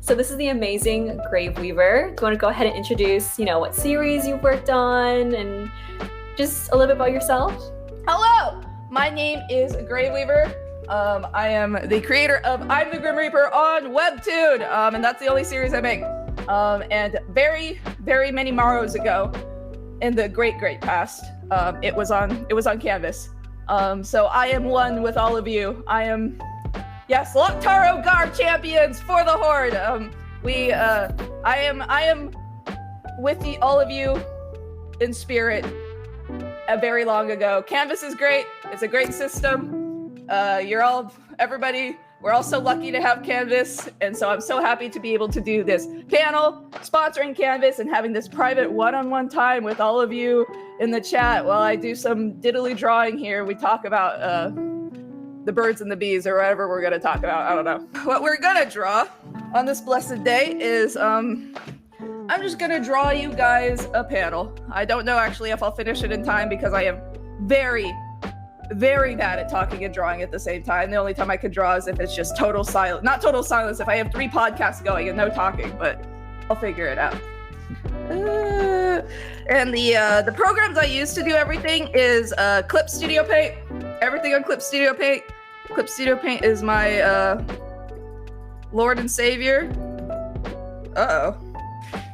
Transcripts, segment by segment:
So this is the amazing GRAVEWEAVER. Do you want to go ahead and introduce, what series you've worked on and just a little bit about yourself? Hello, my name is GRAVEWEAVER. I am the creator of I'm the Grim Reaper on WEBTOON, and that's the only series I make. And very, very many morrows ago, in the great past, it was on Canvas. So I am one with all of you. I am, yes, Loktaro Gar champions for the Horde. I am with all of you in spirit. Very long ago. Canvas is great. It's a great system. We're all so lucky to have Canvas, and so I'm so happy to be able to do this panel, sponsoring Canvas, and having this private one-on-one time with all of you in the chat while I do some diddly drawing here. We talk about the birds and the bees, or whatever we're gonna talk about. I don't know. What we're gonna draw on this blessed day is, I'm just gonna draw you guys a panel. I don't know actually if I'll finish it in time because I am very, very bad at talking and drawing at the same time. The only time I could draw is if it's just total silence. Not total silence, if I have 3 podcasts going and no talking, but I'll figure it out. And the programs I use to do everything is Clip Studio Paint. Everything on Clip Studio Paint. Clip Studio Paint is my Lord and Savior. Uh-oh.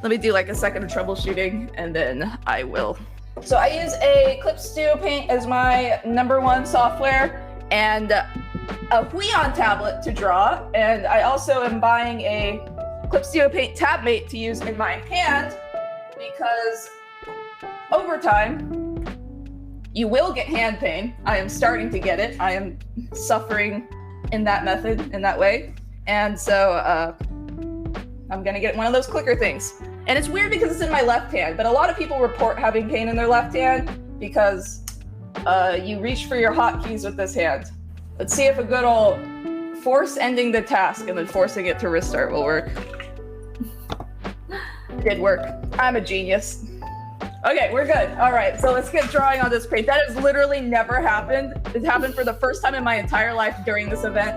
Let me do like a second of troubleshooting and then I will. So I use a Clip Studio Paint as my #1 software and a Huion tablet to draw. And I also am buying a Clip Studio Paint Tabmate to use in my hand because over time, you will get hand pain. I am starting to get it. I am suffering in that method, in that way. And so I'm gonna get one of those clicker things. And it's weird because it's in my left hand, but a lot of people report having pain in their left hand because you reach for your hotkeys with this hand. Let's see if a good old force ending the task and then forcing it to restart will work. Did work. I'm a genius. Okay, we're good. All right, so let's get drawing on this page. That has literally never happened. It happened for the first time in my entire life during this event.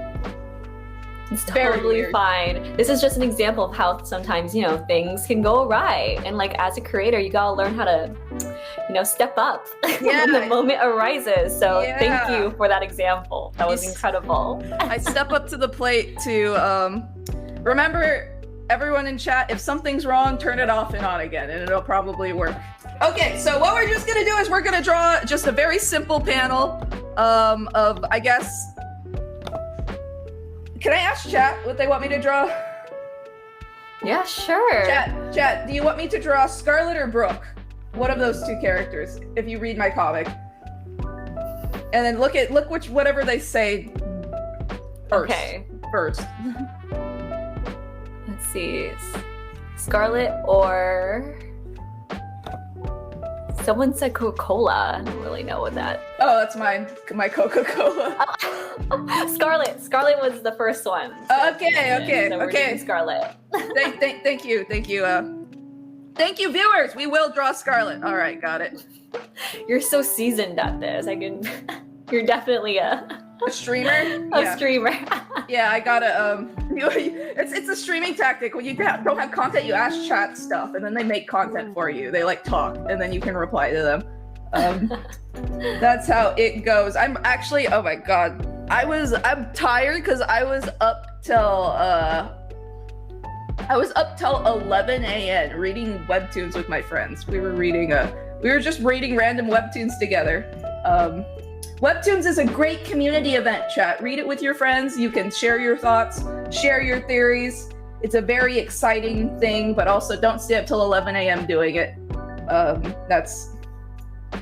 It's totally fine. This is just an example of how sometimes, things can go awry. And like as a creator, you gotta learn how to, step up when the moment arises. So thank you for that example. That was incredible. I step up to the plate to remember everyone in chat, if something's wrong, turn it off and on again and it'll probably work. Okay, so what we're just gonna do is we're gonna draw just a very simple panel of, I guess, can I ask chat what they want me to draw? Yeah, sure. Chat, do you want me to draw Scarlet or Brooke? One of those 2 characters, if you read my comic. And then look whatever they say first. Okay. First. Let's see. Scarlet or... Someone said Coca-Cola. I don't really know what that... Oh, that's mine. My Coca-Cola. Scarlet was the first one. So Okay. Scarlet. Thank you. Thank you, viewers. We will draw Scarlet. All right, got it. You're so seasoned at this. You're definitely a streamer. Streamer. Yeah, I gotta. It's a streaming tactic. When you don't have content, you ask chat stuff, and then they make content for you. They talk, and then you can reply to them. That's how it goes. I'm actually. Oh my god. I'm tired because I was up till 11 a.m. reading webtoons with my friends. We were just reading random webtoons together. Webtoons is a great community event, chat. Read it with your friends. You can share your thoughts, share your theories. It's a very exciting thing, but also don't stay up till 11 a.m. doing it.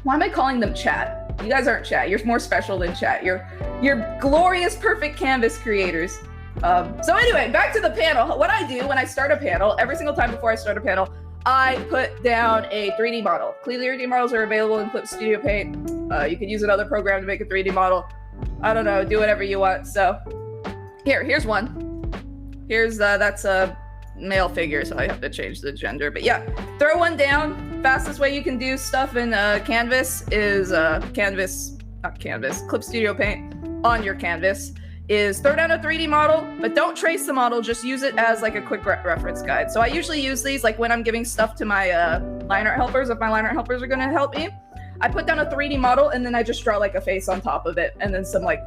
Why am I calling them chat? You guys aren't chat. You're more special than chat. You're glorious, perfect canvas creators. So anyway, back to the panel. What I do when I start a panel, every single time before I start a panel, I put down a 3D model. Clearly 3D models are available in Clip Studio Paint. You can use another program to make a 3D model. I don't know, do whatever you want. So here's one. That's a male figure, so I have to change the gender. But yeah, throw one down. Fastest way you can do stuff in Canvas is Clip Studio Paint on your canvas. is throw down a 3D model, but don't trace the model, just use it as like a quick reference guide. So I usually use these like when I'm giving stuff to my line art helpers, if my line art helpers are gonna help me. I put down a 3D model and then I just draw like a face on top of it and then some like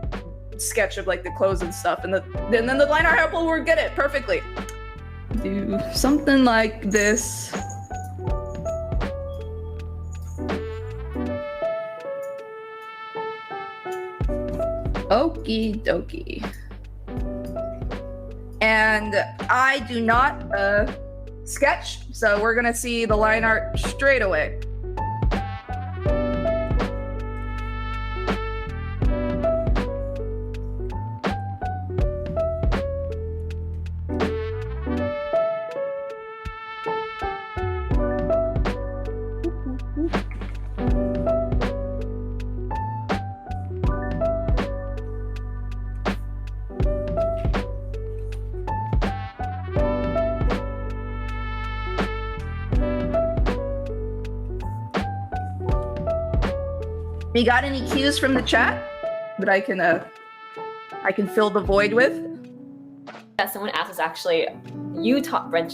sketch of like the clothes and stuff, and then the line art helper will get it perfectly. Do something like this. Okie dokie. And I do not sketch, so we're gonna see the line art straight away. You got any cues from the chat that I can fill the void with? Yeah, someone asked us actually, you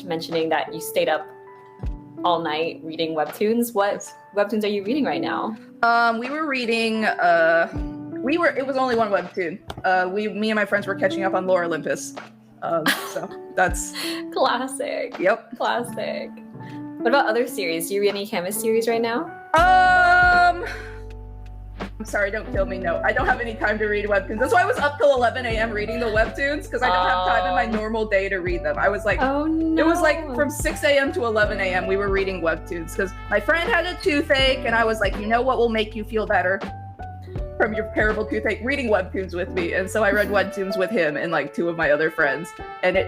mentioning that you stayed up all night reading webtoons. What webtoons are you reading right now? We were reading it was only one webtoon. Me and my friends were catching up on Lore Olympus. So that's classic. Yep. Classic. What about other series? Do you read any Canvas series right now? I'm sorry, don't kill me. No, I don't have any time to read webtoons. That's why I was up till 11 a.m. reading the webtoons, because I don't have time in my normal day to read them. I was like, oh no. It was like from 6 a.m. to 11 a.m. we were reading webtoons, because my friend had a toothache, and I was like, you know what will make you feel better from your terrible toothache? Reading webtoons with me. And so I read webtoons with him and like two of my other friends. And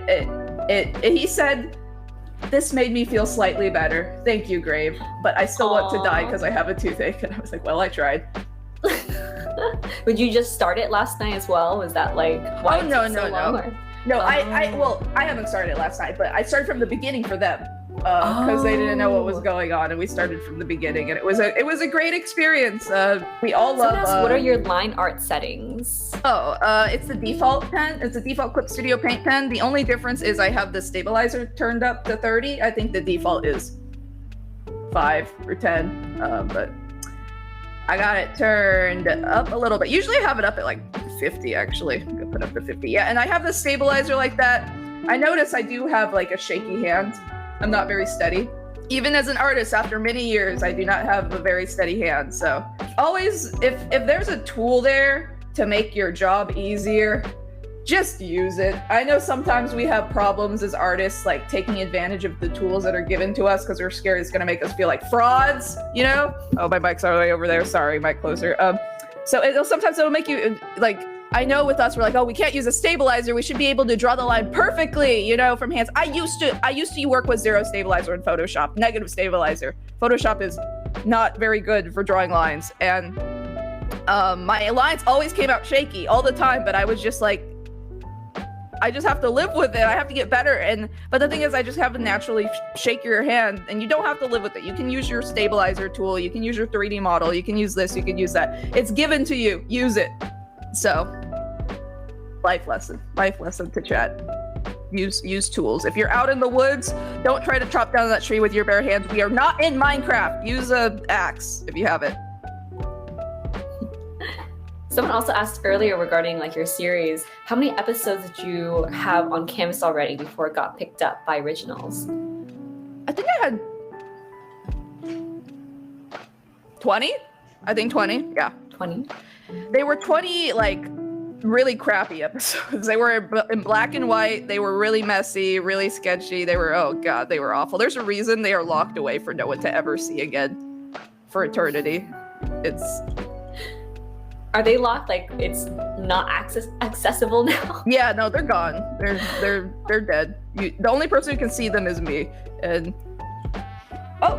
he said, this made me feel slightly better. Thank you, Grave. But I still want to die because I have a toothache. And I was like, well, I tried. Would you just start it last night as well? Was that like why? Oh no. I haven't started it last night, but I started from the beginning for them because they didn't know what was going on, and we started from the beginning, and it was a great experience. We all love. What are your line art settings? It's the default pen. It's a default Clip Studio Paint pen. The only difference is I have the stabilizer turned up to 30. I think the default is 5 or 10, but I got it turned up a little bit. Usually I have it up at like 50, actually. I'm gonna put up to 50. Yeah, and I have the stabilizer like that. I notice I do have like a shaky hand. I'm not very steady. Even as an artist, after many years, I do not have a very steady hand. So always, if there's a tool there to make your job easier, just use it. I know sometimes we have problems as artists, like taking advantage of the tools that are given to us because we're scared it's gonna make us feel like frauds, you know? Oh, my mic's all the way over there. Sorry, mic closer. So sometimes it'll make you like, I know with us, we're like, oh, we can't use a stabilizer. We should be able to draw the line perfectly, you know, from hands. I used to work with zero stabilizer in Photoshop, negative stabilizer. Photoshop is not very good for drawing lines. And my lines always came out shaky all the time, but I was just like, I just have to live with it. I have to get better. But the thing is, I just have a naturally shakier hand, and you don't have to live with it. You can use your stabilizer tool. You can use your 3D model. You can use this. You can use that. It's given to you. Use it. So, life lesson to chat. Use tools. If you're out in the woods, don't try to chop down that tree with your bare hands. We are not in Minecraft. Use a axe if you have it. Someone also asked earlier regarding like your series, how many episodes did you have on Canvas already before it got picked up by Originals? I think I had 20. I think 20. Yeah. 20. They were 20 like really crappy episodes. They were in black and white. They were really messy, really sketchy. They were, oh God, they were awful. There's a reason they are locked away for no one to ever see again for eternity. Are they locked? Like it's not accessible now? Yeah, no, they're gone. They're dead. The only person who can see them is me. And oh,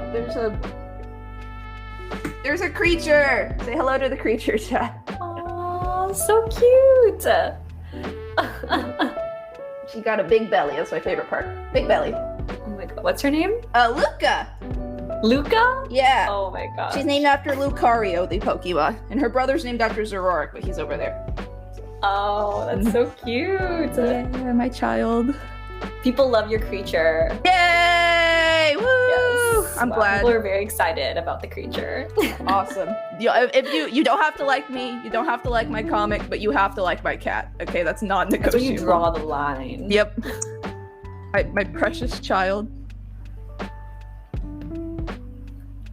there's a creature. Say hello to the creature, chat. Oh, so cute. She got a big belly. That's my favorite part. Big belly. Oh my God, what's her name? Luca. Luca? Yeah. Oh my God. She's named after Lucario, the Pokemon. And her brother's named after Zoroark, but he's over there. Oh, that's so cute. Yeah, my child. People love your creature. Yay! Woo! Yes. I'm glad. People are very excited about the creature. Awesome. If you don't have to like me, you don't have to like my comic, but you have to like my cat. Okay, that's non-negotiable. That's where you draw the line. Yep. My precious child.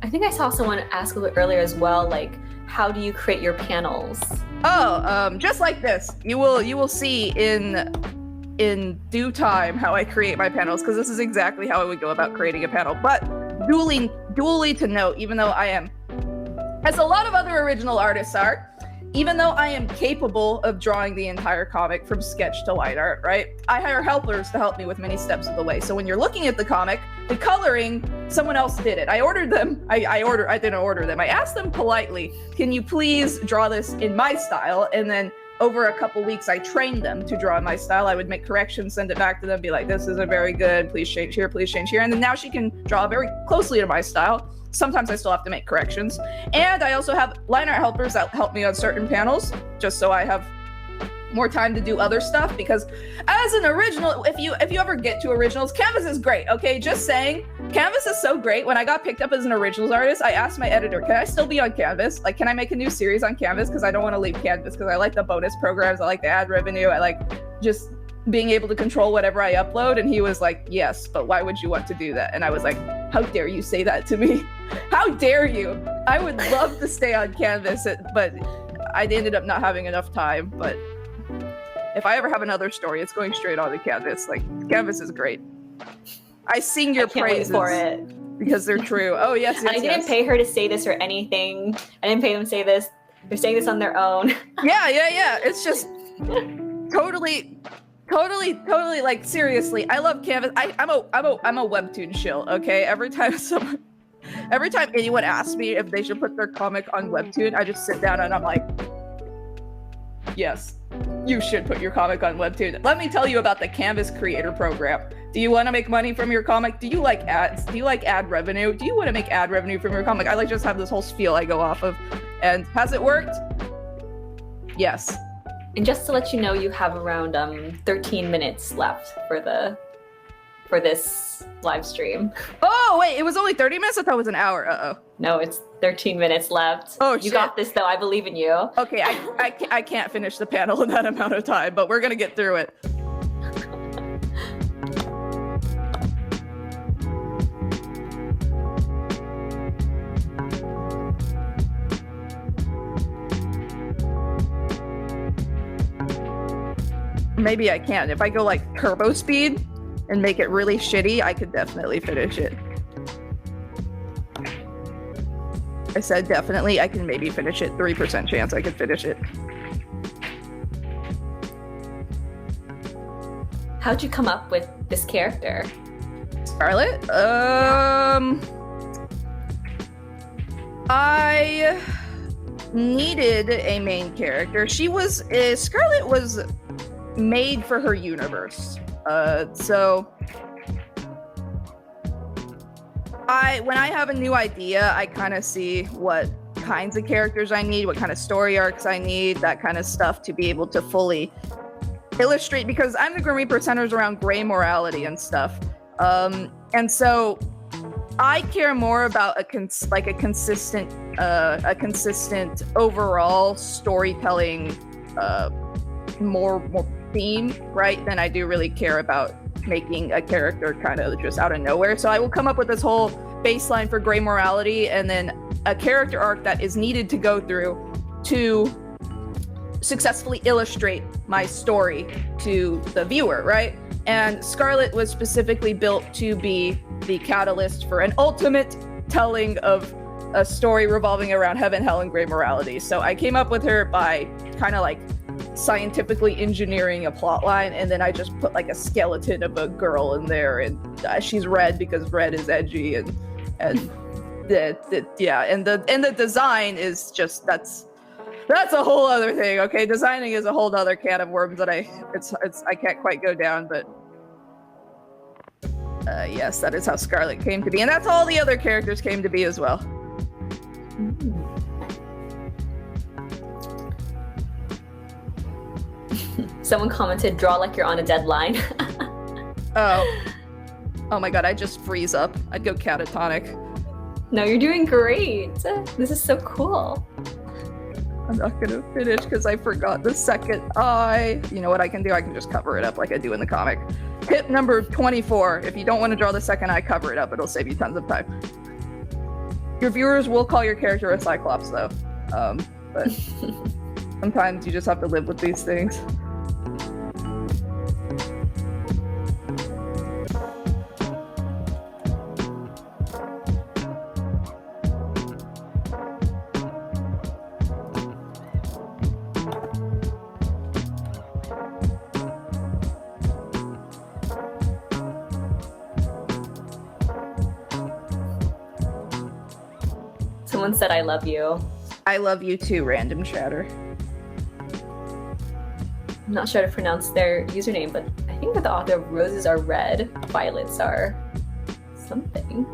I think I saw someone ask a little earlier as well, like, how do you create your panels? Oh, just like this. You will see in due time how I create my panels, because this is exactly how I would go about creating a panel. But duly to note, even though I am, as a lot of other original artists are, even though I am capable of drawing the entire comic from sketch to line art, right? I hire helpers to help me with many steps of the way. So when you're looking at the comic, the coloring, someone else did it. I ordered them. I didn't order them. I asked them politely, can you please draw this in my style? And then over a couple weeks, I trained them to draw in my style. I would make corrections, send it back to them, be like, this isn't very good. Please change here, please change here. And then now she can draw very closely to my style. Sometimes I still have to make corrections. And I also have line art helpers that help me on certain panels, just so I have more time to do other stuff. Because as an original, if you ever get to originals, Canvas is great, okay? Just saying, Canvas is so great. When I got picked up as an originals artist, I asked my editor, can I still be on Canvas? Like, can I make a new series on Canvas? Because I don't want to leave Canvas, because I like the bonus programs, I like the ad revenue, I like just being able to control whatever I upload. And he was like, yes, but why would you want to do that? And I was like, how dare you say that to me? How dare you? I would love to stay on Canvas, but I ended up not having enough time. But if I ever have another story, it's going straight on to Canvas. Like, Canvas is great. I sing your praises for it because they're true. Oh, yes, yes, I didn't pay her to say this or anything. I didn't pay them to say this. They're saying this on their own. Yeah. It's just totally, like, seriously. I love Canvas. I'm a webtoon shill, okay? Every time anyone asks me if they should put their comic on Webtoon, I just sit down and I'm like, yes, you should put your comic on Webtoon. Let me tell you about the Canvas Creator Program. Do you want to make money from your comic? Do you like ads? Do you like ad revenue? Do you want to make ad revenue from your comic? I like just have this whole spiel I go off of. And has it worked? Yes. And just to let you know, you have around 13 minutes left for this live stream. Oh, wait, it was only 30 minutes? I thought it was an hour. Uh-oh. No, it's 13 minutes left. Oh, you got this, though. I believe in you. Okay, I can't finish the panel in that amount of time, but we're gonna get through it. Maybe I can. If I go like turbo speed and make it really shitty, I could definitely finish it. I said definitely. I can maybe finish it. 3% chance I could finish it. How'd you come up with this character? Scarlet? I needed a main character. Scarlet was made for her universe. So when I have a new idea, I kind of see what kinds of characters I need, what kind of story arcs I need, that kind of stuff to be able to fully illustrate, because I'm the Grim Reaper centers around gray morality and stuff. And so I care more about a consistent overall storytelling, more theme, right, than I do really care about making a character kind of just out of nowhere. So I will come up with this whole baseline for gray morality and then a character arc that is needed to go through to successfully illustrate my story to the viewer, right? And Scarlet was specifically built to be the catalyst for an ultimate telling of a story revolving around heaven, hell, and gray morality. So I came up with her by kind of like scientifically engineering a plot line, and then I just put like a skeleton of a girl in there, and she's red because red is edgy, and the design is just that's a whole other thing. Okay, designing is a whole other can of worms that I can't quite go down, but yes, that is how Scarlet came to be, and that's how all the other characters came to be as well. Someone commented, draw like you're on a deadline. Oh my god, I just freeze up. I'd go catatonic. No, you're doing great. This is so cool. I'm not gonna finish because I forgot the second eye. You know what I can do? I can just cover it up like I do in the comic. Tip number 24. If you don't want to draw the second eye, cover it up. It'll save you tons of time. Your viewers will call your character a Cyclops though. But sometimes you just have to live with these things. Someone said, I love you. I love you too, random chatter. I'm not sure how to pronounce their username, but I think that the author of Roses Are Red, Violets Are something.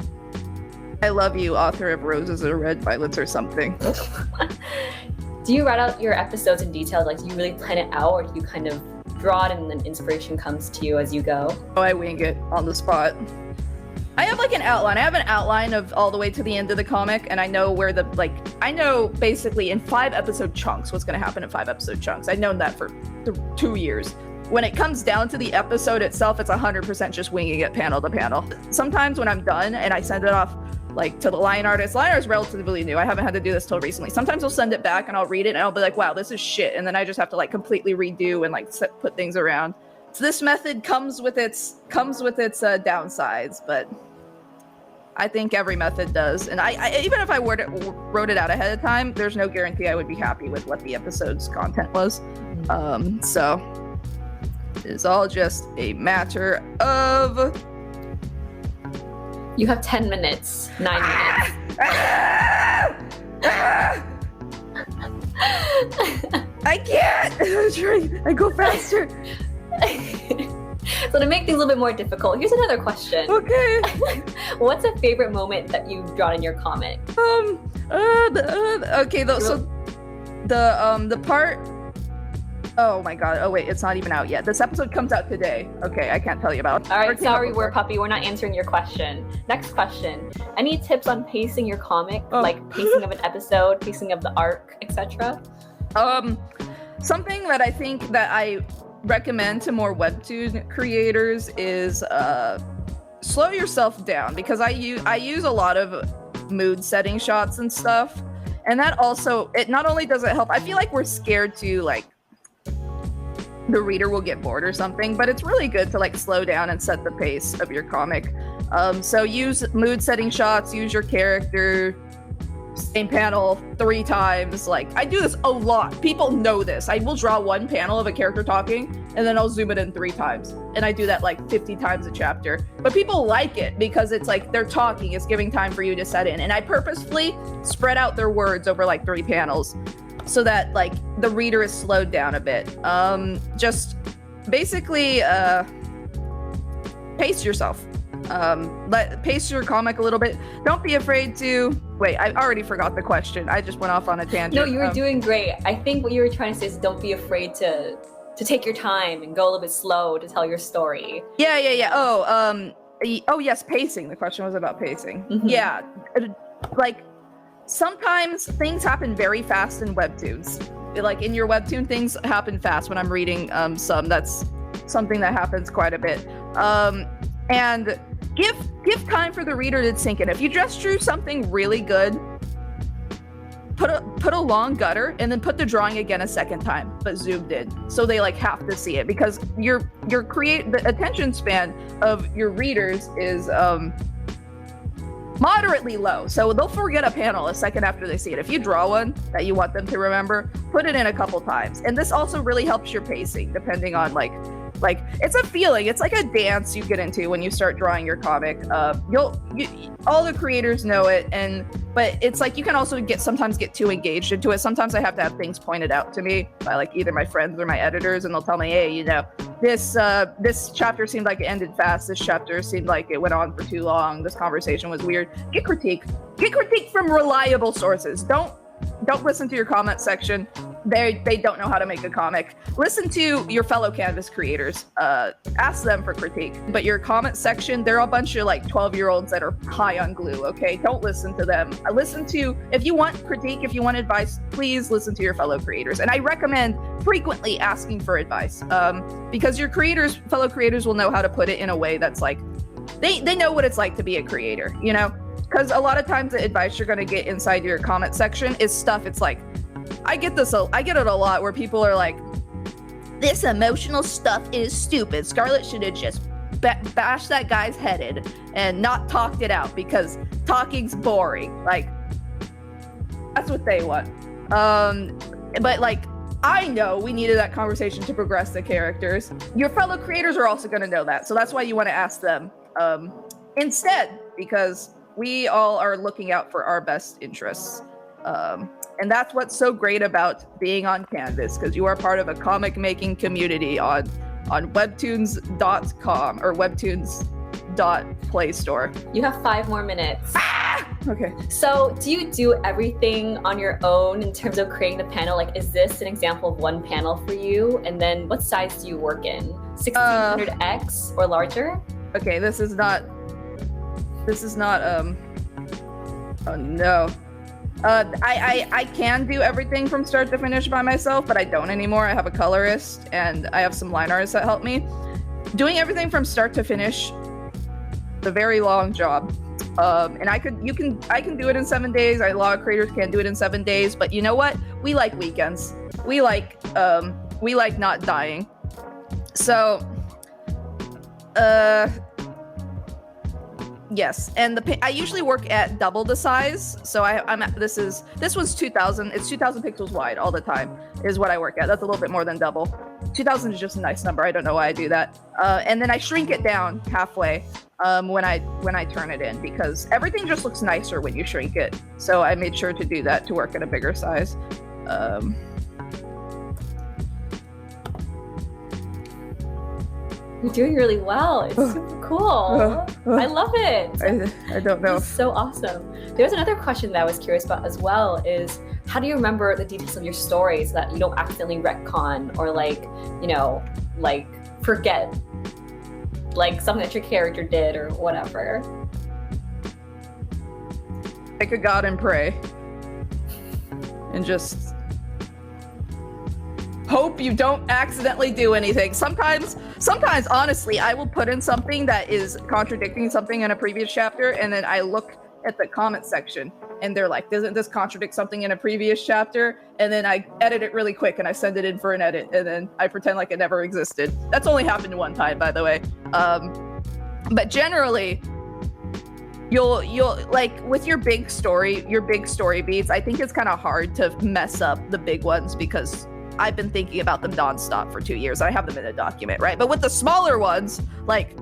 I love you, author of Roses Are Red, Violets Are something. Do you write out your episodes in detail? Like, do you really plan it out, or do you kind of draw it and then inspiration comes to you as you go? Oh, I wing it on the spot. I have like an outline. I have an outline of all the way to the end of the comic, and I know where I know basically in 5 episode chunks what's going to happen in 5 episode chunks. I've known that for 2 years. When it comes down to the episode itself, it's 100% just winging it panel to panel. Sometimes when I'm done and I send it off like to the line artist is relatively new. I haven't had to do this till recently. Sometimes I'll send it back and I'll read it and I'll be like, wow, this is shit. And then I just have to like completely redo and like put things around. So this method comes with its downsides, but I think every method does. And I even if I wrote it out ahead of time, there's no guarantee I would be happy with what the episode's content was. So it's all just a matter of. You have 10 minutes, 9 minutes. I can't. I go faster. So to make things a little bit more difficult, here's another question. Okay. What's a favorite moment that you've drawn in your comic? Okay, though. So the part. Oh my god. Oh wait, it's not even out yet. This episode comes out today. Okay, I can't tell you about. All right, sorry, Puppy. We're not answering your question. Next question. Any tips on pacing your comic, like pacing of an episode, pacing of the arc, etc.? Something that I think that I recommend to more webtoon creators is slow yourself down, because I use a lot of mood setting shots and stuff, and that also, it not only does it help, I feel like we're scared to like the reader will get bored or something, but it's really good to like slow down and set the pace of your comic. So use mood setting shots, use your character, same panel 3 times. Like, I do this a lot. People know this. I will draw one panel of a character talking, and then I'll zoom it in 3 times. And I do that like 50 times a chapter. But people like it because it's like they're talking, it's giving time for you to set in. And I purposefully spread out their words over like 3 panels so that like the reader is slowed down a bit. Just basically pace yourself. Pace your comic a little bit. Don't be afraid to wait. I already forgot the question. I just went off on a tangent. No, you were doing great. I think what you were trying to say is don't be afraid to take your time and go a little bit slow to tell your story. Yeah. Oh yes, pacing. The question was about pacing. Mm-hmm. Yeah, like sometimes things happen very fast in webtoons. Like in your webtoon, things happen fast. When I'm reading some, that's something that happens quite a bit. And give time for the reader to sink in. If you just drew something really good, put a long gutter and then put the drawing again a second time, but zoomed in, so they like have to see it, because the attention span of your readers is moderately low, so they'll forget a panel a second after they see it. If you draw one that you want them to remember, put it in a couple times. And this also really helps your pacing, depending on like it's a feeling. It's like a dance you get into when you start drawing your comic. All the creators know it, but it's like you can also sometimes get too engaged into it. Sometimes I have to have things pointed out to me by like either my friends or my editors, and they'll tell me, hey, this chapter seemed like it ended fast. This chapter seemed like it went on for too long. This conversation was weird. Get critique from reliable sources. Don't listen to your comment section. they don't know how to make a comic. Listen to your fellow Canvas creators. Ask them for critique. But your comment section, they're a bunch of like 12-year-olds that are high on glue, okay? Don't listen to them. If you want critique, if you want advice, please listen to your fellow creators. And I recommend frequently asking for advice, because your fellow creators will know how to put it in a way that's like, they know what it's like to be a creator, you know? Because a lot of times the advice you're gonna get inside your comment section is stuff, it's like, I get it a lot where people are like, this emotional stuff is stupid. Scarlet should have just bashed that guy's head in and not talked it out because talking's boring. Like, that's what they want. But like, I know we needed that conversation to progress the characters. Your fellow creators are also going to know that. So that's why you want to ask them instead, because we all are looking out for our best interests. And that's what's so great about being on Canvas, because you are part of a comic making community on webtoons.com or webtoons.play store. You have 5 more minutes. Okay. So do you do everything on your own in terms of creating the panel? Like, is this an example of one panel for you? And then what size do you work in? 1600x or larger? Okay, this is not, oh no. I can do everything from start to finish by myself, but I don't anymore. I have a colorist and I have some line artists that help me. Doing everything from start to finish, it's a very long job. And I can do it in 7 days. A lot of creators can't do it in 7 days, but you know what? We like weekends. We like not dying. So, yes, and I usually work at double the size. So this one's 2,000. It's 2,000 pixels wide all the time is what I work at. That's a little bit more than double. 2,000 is just a nice number. I don't know why I do that. And then I shrink it down halfway when I turn it in, because everything just looks nicer when you shrink it. So I made sure to do that to work at a bigger size. You're doing really well. It's super cool. I love it. I don't know. It's so awesome. There's another question that I was curious about as well is, how do you remember the details of your story so that you don't accidentally retcon or forget like something that your character did or whatever? Take a god and pray. And just hope you don't accidentally do anything. Sometimes, honestly, I will put in something that is contradicting something in a previous chapter, and then I look at the comment section, and they're like, doesn't this contradict something in a previous chapter? And then I edit it really quick, and I send it in for an edit, and then I pretend like it never existed. That's only happened one time, by the way. But generally, you'll like with your big story beats, I think it's kind of hard to mess up the big ones because I've been thinking about them nonstop for 2 years. I have them in a document, right? But with the smaller ones, like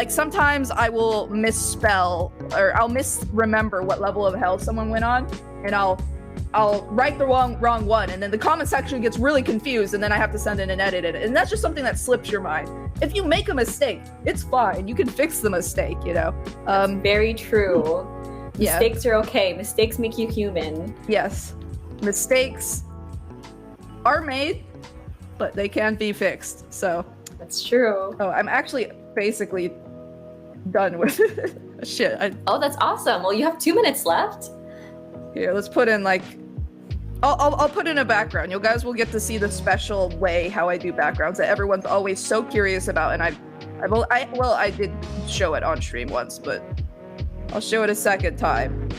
sometimes I will misspell or I'll misremember what level of hell someone went on, and I'll write the wrong one, and then the comment section gets really confused, and then I have to send in and edit it. And that's just something that slips your mind. If you make a mistake, it's fine. You can fix the mistake, you know? Very true. Yeah. Mistakes are okay. Mistakes make you human. Yes. Mistakes are made, but they can be fixed. So that's true. Oh, I'm actually basically done with it. Shit. Oh, that's awesome. Well, you have 2 minutes left. Here, let's put in like I'll put in a background. You guys will get to see the special way how I do backgrounds that everyone's always so curious about, and I did show it on stream once, but I'll show it a second time.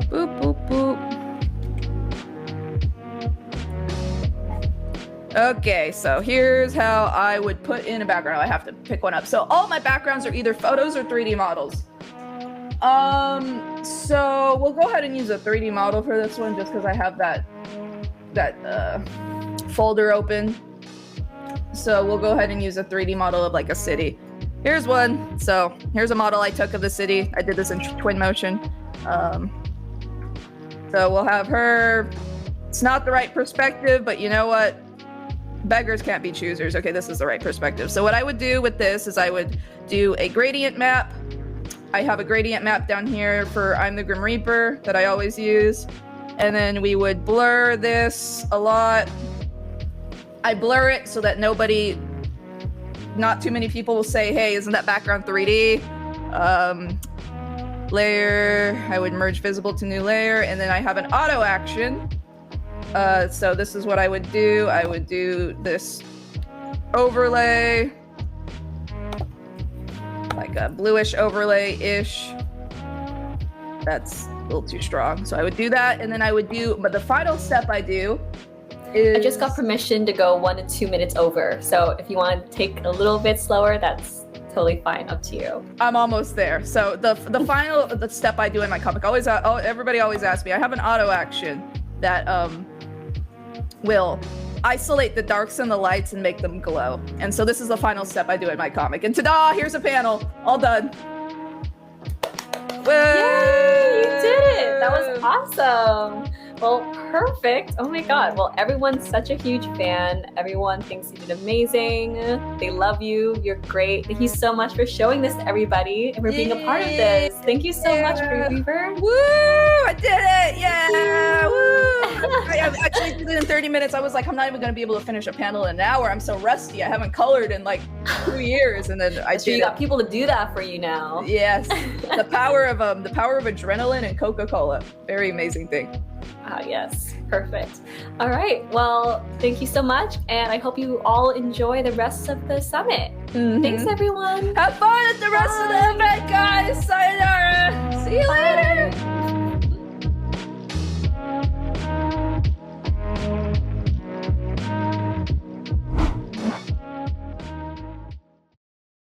Boop boop boop. Okay, so here's how I would put in a background. I have to pick one up. So all my backgrounds are either photos or 3D models. So we'll go ahead and use a 3D model for this one just because I have that folder open. So we'll go ahead and use a 3D model of like a city. Here's one. So here's a model I took of the city. I did this in twin motion. So we'll have her. It's not the right perspective, but you know what? Beggars can't be choosers. Okay, this is the right perspective. So what I would do with this is I would do a gradient map. I have a gradient map down here for I'm the Grim Reaper that I always use. And then we would blur this a lot. I blur it so that not too many people will say, hey, isn't that background 3D? Layer, I would merge visible to new layer, and then I have an auto action. So this is what I would do. I would do this overlay, like a bluish overlay-ish. That's a little too strong. So I would do that, and then I would do, but the final step I do is... I just got permission to go 1 to 2 minutes over. So if you want to take a little bit slower, that's totally fine, up to you. I'm almost there. So the final step I do in my comic, everybody always asks me, I have an auto action that will isolate the darks and the lights and make them glow. And so this is the final step I do in my comic. And ta-da, here's a panel, all done. Woo! Yay, you did it! That was awesome. Well, perfect. Oh my God. Well, everyone's such a huge fan. Everyone thinks you did amazing. They love you. You're great. Thank you so much for showing this to everybody and for being a part of this. Thank you so much, GRAVEWEAVER. Woo! I did it! Yeah! Woo! I actually did it in 30 minutes. I was like, I'm not even going to be able to finish a panel in an hour. I'm so rusty. I haven't colored in like 2 years, and then So you got people to do that for you now. Yes, the power of adrenaline and Coca-Cola. Very amazing thing. Ah, yes, perfect. All right, well, thank you so much, and I hope you all enjoy the rest of the summit. Thanks, everyone. Have fun at the rest of